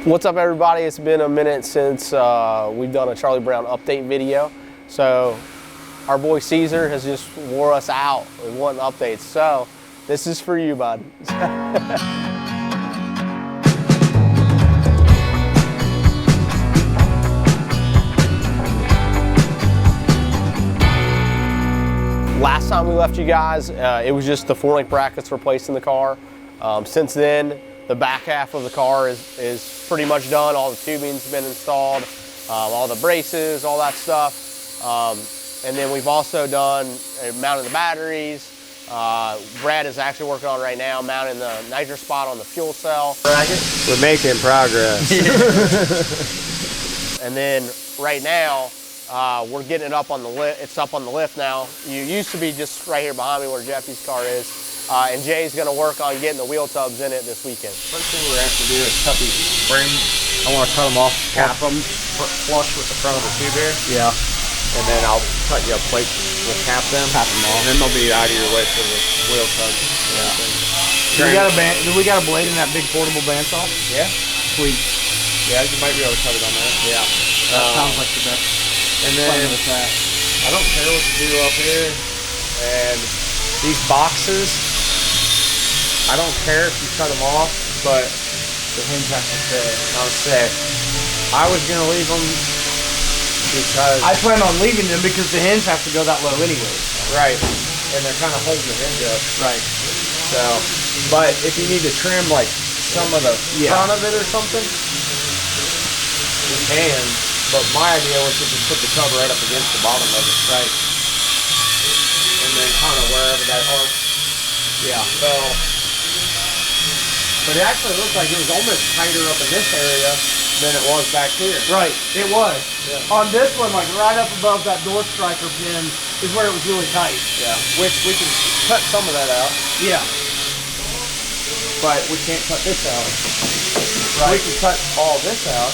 What's up, everybody? It's been a minute since we've done a Charlie Brown update video. So our boy Caesar has just wore us out and wanting updates. So this is for you, bud. Last time we left you guys, it was just the 4-link brackets replaced in the car. Since then, the back half of the car is pretty much done. All the tubing's been installed, all the braces, all that stuff. And then we've also done mounted the batteries. Brad is actually working on right now, mounting the nitro spot on the fuel cell. We're making progress. And then right now, we're getting it up on the lift. It's up on the lift now. You used to be just right here behind me where Jeffy's car is. And Jay's gonna work on getting the wheel tubs in it this weekend. First thing we're gonna have to do is cut these springs. I wanna cut them off, cap them flush with the front of the tube here. Yeah. And then I'll cut you a plate, we'll cap them off. And then they'll be out of your way for the wheel tubs. Yeah. Do we got a blade in that big portable bandsaw? Yeah. Sweet. Yeah, you might be able to cut it on that. Yeah. That sounds like the best. And then I don't care what to do up here. And these boxes, I don't care if you cut them off, but the hinge has to stay. I'll say, I was gonna leave them because I plan on leaving them because the hinge have to go that low anyway. Right, and they're kind of holding the hinge up. Right. So, but if you need to trim like some of the front of it or something, you can. But my idea was to just put the cover right up against the bottom of it. Right. And then kind of wherever that arc. Yeah. So. But it actually looked like it was almost tighter up in this area than it was back here. Right, it was. Yeah. On this one, like right up above that door striker pin is where it was really tight. Yeah, which we can cut some of that out. Yeah. But we can't cut this out. Right. We can cut all this out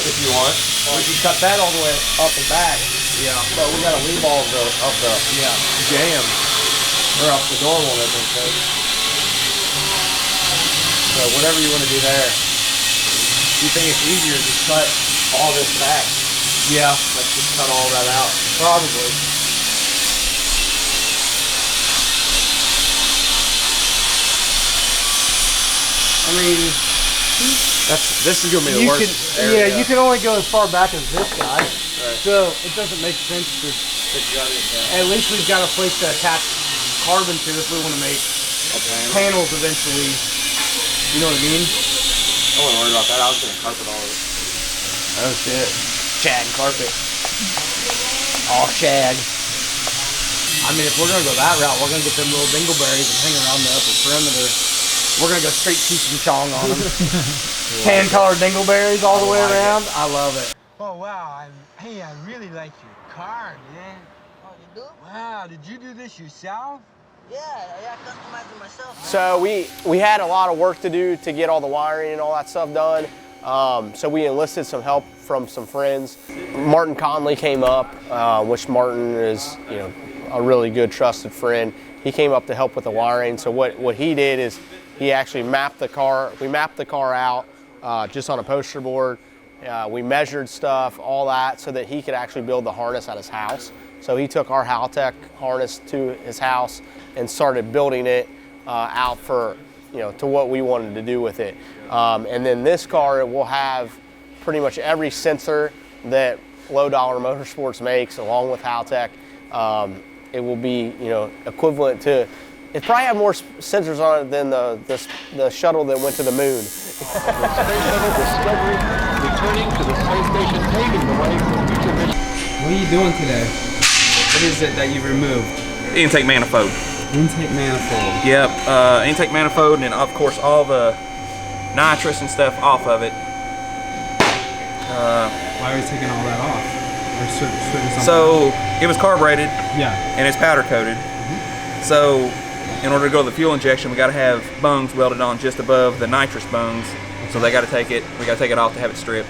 if you want. We can cut that all the way up and back. Yeah. But we gotta leave all of the jam or else the door won't open. So whatever you want to do there. You think it's easier to cut all this back? Yeah. Let's just cut all that out. Probably. I mean, this is gonna be the worst area. Yeah, you can only go as far back as this guy. Right. So it doesn't make sense to. At least we've got a place to attach carbon to if we want to make panels eventually. You know what I mean? I wasn't worried about that. I was gonna carpet all of it. Oh shit. Shag carpet. All shag. I mean, if we're gonna go that route, we're gonna get them little dingleberries and hang around the upper perimeter. We're gonna go straight Cheech and Chong on them. Tan-colored dingleberries all the way around. I love it. Oh wow, hey, I really like your car, man. Oh, you do? Wow, did you do this yourself? Yeah, I customized it myself. So we had a lot of work to do to get all the wiring and all that stuff done. So we enlisted some help from some friends. Martin Conley came up, which Martin is, you know, a really good trusted friend. He came up to help with the wiring. So what he did is he actually mapped the car. We mapped the car out just on a poster board. We measured stuff, all that, so that he could actually build the harness at his house. So he took our Haltech harness to his house and started building it out for, you know, to what we wanted to do with it. And then this car will have pretty much every sensor that Low Dollar Motorsports makes, along with Haltech. It will be, you know, equivalent to. It probably have more sensors on it than the shuttle that went to the moon. Space Shuttle Discovery returning to the space station, paving the way for future missions. What are you doing today? What is it that you removed? Intake manifold. Intake manifold. Yep, intake manifold, and of course all the nitrous and stuff off of it. Why are you taking all that off? Or something? So it was carbureted. Yeah. And it's powder coated. So in order to go to the fuel injection, we got to have bungs welded on just above the nitrous bungs. So they got to take it. We got to take it off to have it stripped.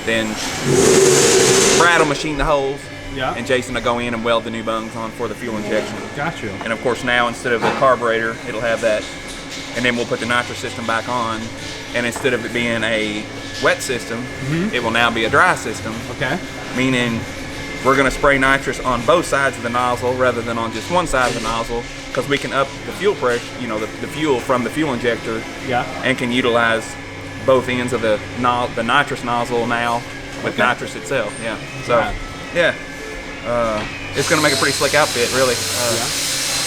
Then Brad will machine the holes. Yeah. And Jason will go in and weld the new bungs on for the fuel injection. Gotcha. And of course now, instead of the carburetor, it'll have that. And then we'll put the nitrous system back on. and instead of it being a wet system, it will now be a dry system. Okay. Meaning we're going to spray nitrous on both sides of the nozzle rather than on just one side of the nozzle, because we can up the fuel pressure, you know, the fuel from the fuel injector, and can utilize both ends of the nitrous nozzle now with nitrous itself. Yeah. So, it's going to make a pretty slick outfit, really.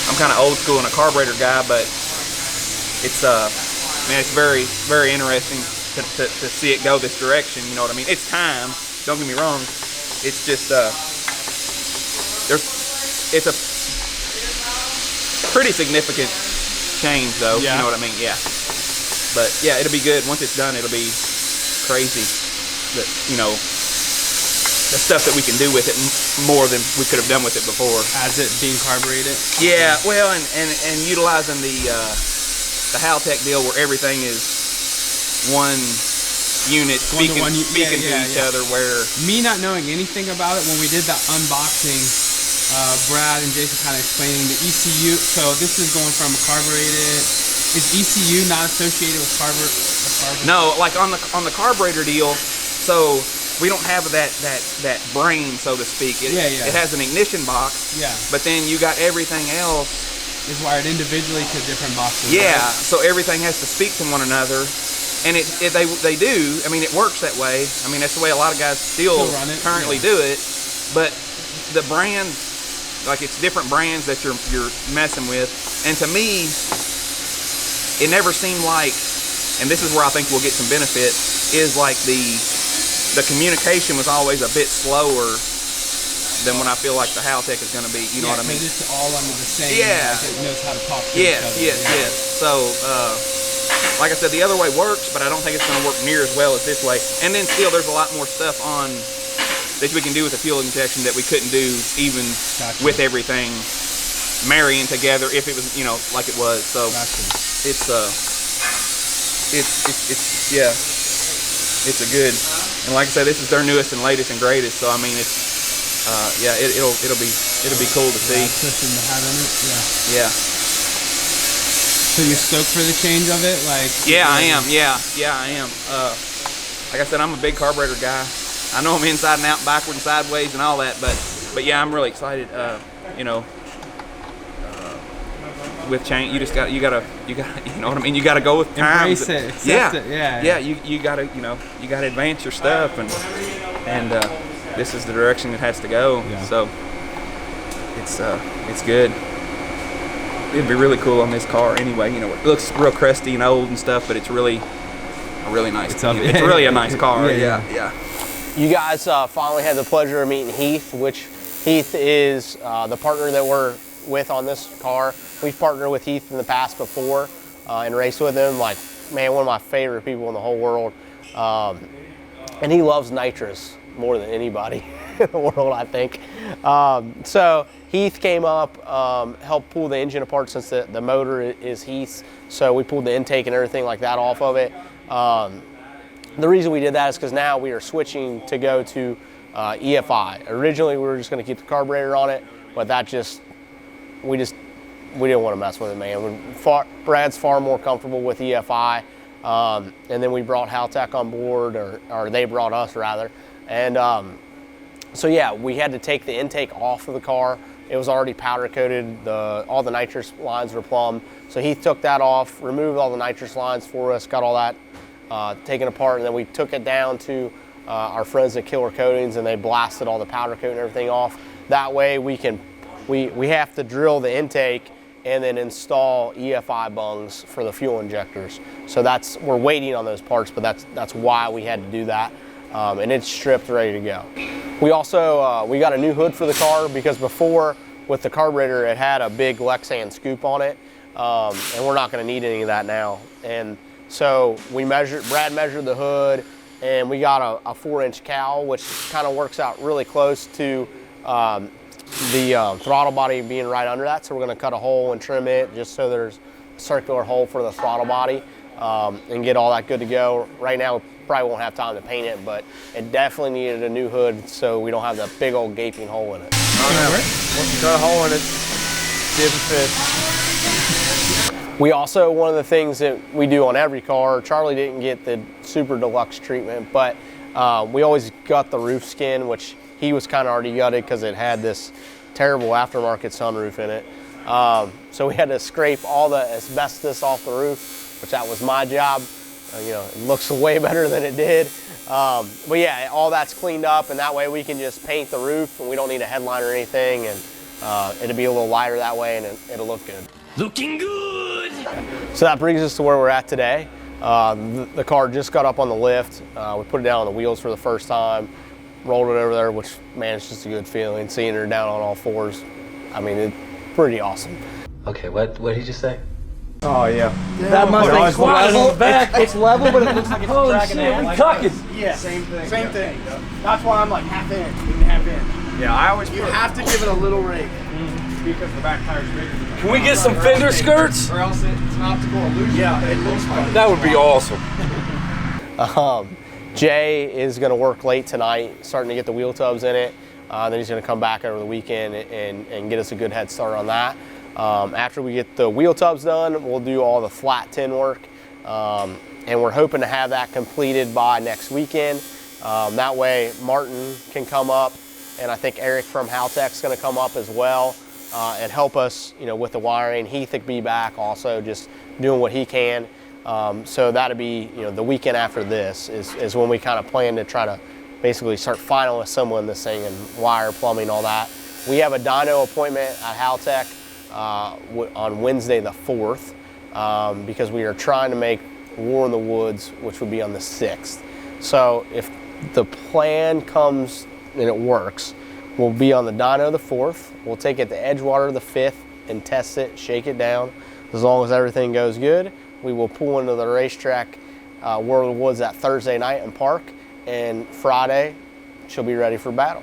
I'm kind of old school and a carburetor guy, but it's man, it's very, very interesting to see it go this direction. You know what I mean? It's time. Don't get me wrong. It's just it's a pretty significant change, though. You know what I mean? Yeah. But yeah, it'll be good once it's done. It'll be crazy. That, you know, the stuff that we can do with it more than we could have done with it before. As it being carbureted? Yeah, well, and utilizing the Haltech deal where everything is one unit speaking to each other. Where me not knowing anything about it, when we did that unboxing, Brad and Jason kind of explaining the ECU. So this is going from a carbureted. Is ECU not associated with carburetor? No, like on the carburetor deal. So we don't have that brain, so to speak. It has an ignition box. Yeah. But then you got everything else is wired individually to different boxes. Yeah. Right? So everything has to speak to one another, and they do. I mean, it works that way. I mean, that's the way a lot of guys still currently do it. But the brand, like, it's different brands that you're messing with, and to me, it never seemed like, and this is where I think we'll get some benefit, is like the communication was always a bit slower than when I feel like the Haltech is going to be. You know what I mean? It's all under the same. Yeah. Like it knows how to talk to each other. Yes. So, like I said, the other way works, but I don't think it's going to work near as well as this way. And then still, there's a lot more stuff on that we can do with the fuel injection that we couldn't do even with everything marrying together if it was, you know, like it was. So it's a good, and like I said, this is their newest and latest and greatest. So I mean, it's it'll be cool to see. Cushion to have in it. Yeah. So you're stoked for the change of it, like? Yeah, I am. Yeah, I am. Like I said, I'm a big carburetor guy. I know I'm inside and out, backward and sideways, and all that, but yeah, I'm really excited. You know, with change, you gotta, you know what I mean? You gotta go with times. Embrace it, accept it. Yeah. You gotta, you gotta advance your stuff, and this is the direction it has to go. Yeah. So it's good. It'd be really cool on this car anyway. You know, it looks real crusty and old and stuff, but it's really a really nice. It's really a nice car. Yeah. You guys finally had the pleasure of meeting Heath, which Heath is the partner that we're with on this car. We've partnered with Heath in the past before and raced with him. Like, man, one of my favorite people in the whole world. And he loves nitrous more than anybody in the world, I think. So Heath came up, helped pull the engine apart since the motor is Heath's. So we pulled the intake and everything like that off of it. The reason we did that is because now we are switching to go to EFI. Originally, we were just going to keep the carburetor on it, but we didn't want to mess with it, man. Brad's far more comfortable with EFI, and then we brought Haltech on board, or they brought us rather, and so yeah, we had to take the intake off of the car. It was already powder coated. All the nitrous lines were plumbed, so Heath took that off, removed all the nitrous lines for us, got all that taken apart, and then we took it down to our friends at Killer Coatings, and they blasted all the powder coat and everything off. That way we have to drill the intake and then install EFI bungs for the fuel injectors. So we're waiting on those parts, but that's why we had to do that. And it's stripped, ready to go. We also we got a new hood for the car, because before with the carburetor it had a big Lexan scoop on it, and we're not going to need any of that now. And so Brad measured the hood, and we got a 4-inch cowl, which kind of works out really close to the throttle body being right under that. So we're going to cut a hole and trim it just so there's a circular hole for the throttle body, and get all that good to go. Right now we probably won't have time to paint it, but it definitely needed a new hood so we don't have that big old gaping hole in it. Once you cut a hole in it, see if it fits. We also, one of the things that we do on every car, Charlie didn't get the super deluxe treatment, but we always gut the roof skin, which he was kind of already gutted because it had this terrible aftermarket sunroof in it. So we had to scrape all the asbestos off the roof, which that was my job. You know, it looks way better than it did. But yeah, all that's cleaned up, and that way we can just paint the roof, and we don't need a headline or anything, and it'll be a little lighter that way, and it'll look good. Looking good! So that brings us to where we're at today. The car just got up on the lift. We put it down on the wheels for the first time, rolled it over there, which, man, it's just a good feeling, seeing her down on all fours. I mean, it's pretty awesome. Okay, what did he just say? Oh yeah. That Mustang's level. back. It's level, but it looks like it's dragging shit, out. we Like cucking. Yeah. Same thing. Same thing. That's why I'm like half in, half in. Yeah, I always You have to give it a little rake. because the back tire's bigger. Can we get some fender skirts? Or else it's an optical illusion. Yeah, it looks fun. That would be awesome. Jay is going to work late tonight, starting to get the wheel tubs in it. Then he's going to come back over the weekend and get us a good head start on that. After we get the wheel tubs done, we'll do all the flat tin work. And we're hoping to have that completed by next weekend. That way Martin can come up, and I think Eric from Haltech's going to come up as well and help us, you know, with the wiring. Heath will be back also, just doing what he can. So that'll be, you know, the weekend after this is when we kind of plan to try to basically start final assembling this thing and wire, plumbing, all that. We have a dyno appointment at Haltech on Wednesday the 4th because we are trying to make War in the Woods, which would be on the 6th. So if the plan comes and it works, we'll be on the dyno the 4th. We'll take it to Edgewater the 5th and test it, shake it down. As long as everything goes good, we will pull into the racetrack War in the Woods that Thursday night and park, and Friday she'll be ready for battle.